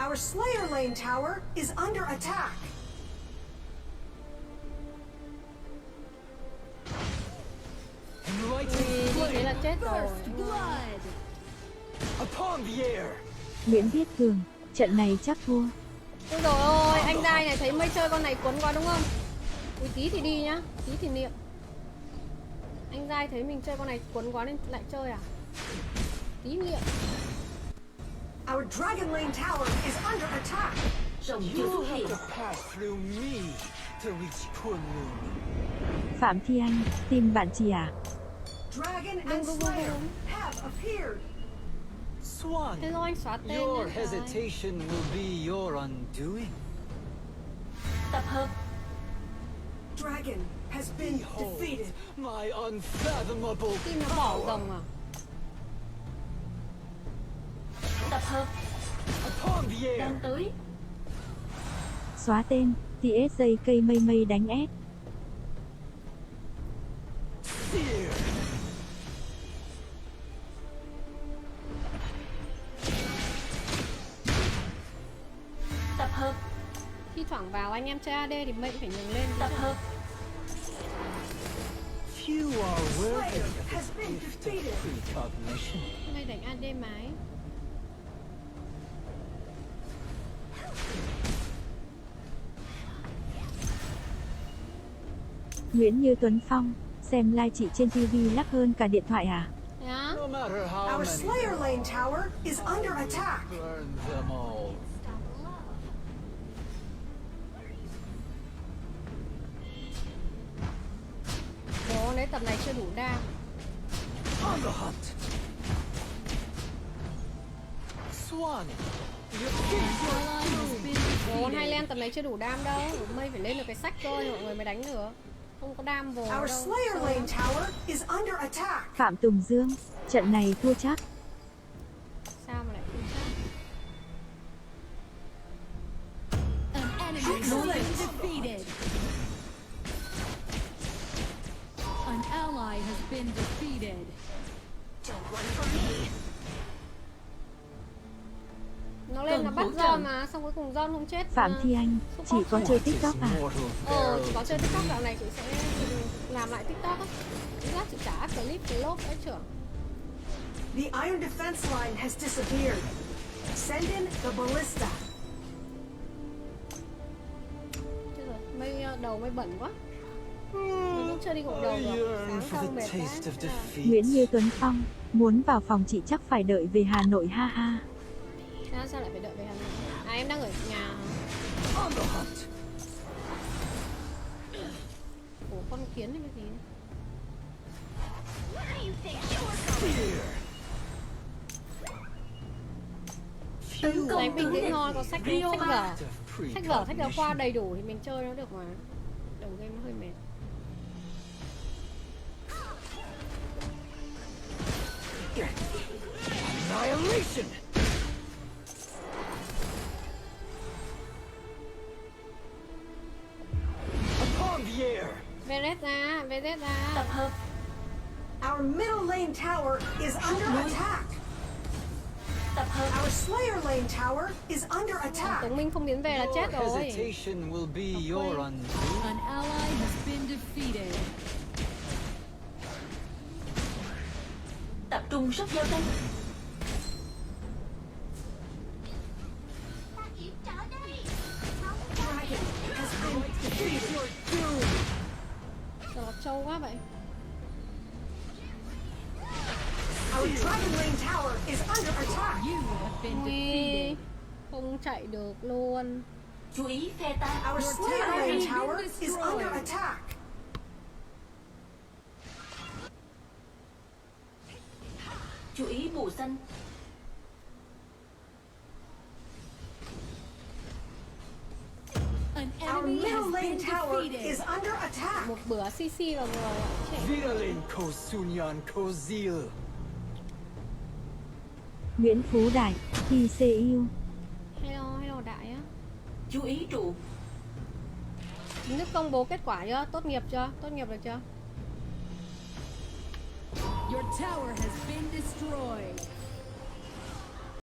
Our Slayer Lane tower is under attack. Thế là chết rồi. Upon the air. Nguyễn Viết Cường, trận này chắc thua. Ôi dồi ôi, anh Dai này thấy mây chơi con này cuốn quá đúng không? Ui tí thì đi nhá, tí thì niệm. Anh Dai thấy mình chơi con này cuốn quá nên lại chơi à? Tí niệm. Our Dragon Lane tower is under attack. You have to pass through me to reach Kunlun. Phạm Thi Anh, tìm bạn chị à? Dragon and Slayer have appeared. Swan, Hello anh xóa tên your nhé. hesitation will be your undoing. Tập hợp. Dragon has been Behold defeated. my unfathomable Tim nó bỏ rồng à? Tập hợp. upon the air. Đang tới. Xóa tên, thì SJ cây mây mây đánh S. Sear. Tập hợp. Khi thoảng vào anh em chơi AD thì mệnh phải nhường lên. Tập hợp. Few are worthy Slayer of has the been gift of defeated. precognition. Mây đánh AD mái. Nguyễn Như Tuấn Phong, xem live chị trên TV lắc hơn cả điện thoại à? Thế á? No matter how Our many Slayer Lane tower is under attack. burn them all. Bố đấy tập này chưa đủ đam. On the hunt. Swan, your Bố Highland tập này chưa đủ đam đâu. Mây phải lên được cái sách thôi mọi người mới đánh được. Không có đam vồ đâu. Our Slayer Lane tower is under attack. Phạm Tùng Dương, trận này thua chắc. Sao mà lại không chắc? Excellent. Defeated. An ally has been defeated. Nó lên nó bắt John mà, xong cuối cùng John không chết. Phạm Thi Anh, chị có chơi TikTok à? Chị có chơi TikTok, dạo này chị sẽ làm lại TikTok á. Chị lát chị trả clip cái lốp ấy trưởng. The Iron defense line has disappeared. Send in the ballista. Chết rồi, đầu mây bẩn quá. Mình cũng chưa đi gội đầu I được. yearn Sáng for xong the mệt quá. taste of defeat. Nguyễn Như Tuấn Phong, muốn vào phòng chị chắc phải đợi về Hà Nội ha ha. Sao lại phải đợi về Hà Nội? À em đang ở nhà hả? On the hunt. Ủa con kiến hay cái gì? Fear. Few Đánh bình tĩnh thôi, có sách vở. of Sách vở khoa precognition. đầy đủ thì mình chơi nó được mà. Đầu game nó hơi mệt. Annihilation. Upon the air. VZ ra, VZ Tập ra. hợp. Our middle lane tower is under attack. Tập hợp. Our Slayer Lane tower is under attack. Tống Minh không biến về là Your chết rồi. hesitation will be your undoing. An ally has been defeated. Tập trung sức giao tranh. Dragon has been defeated. Sao nó trâu quá vậy? Our Dragon Lane tower is under attack. You have been Ui, defeated. không chạy được luôn. Chú ý phe ta. Our Slayer Lane tower is under attack. Chú ý mù xanh. An Our enemy middle has lane been tower defeated. is under attack. Một bữa CC vào người ạ. Trẻ. Vidalin Kosunyan Kozil. Nguyễn Phú Đại, thì CU. Hello đại á. Chú ý trụ. Chính thức công bố kết quả chưa? Tốt nghiệp chưa? Tốt nghiệp được chưa? Your tower has been destroyed.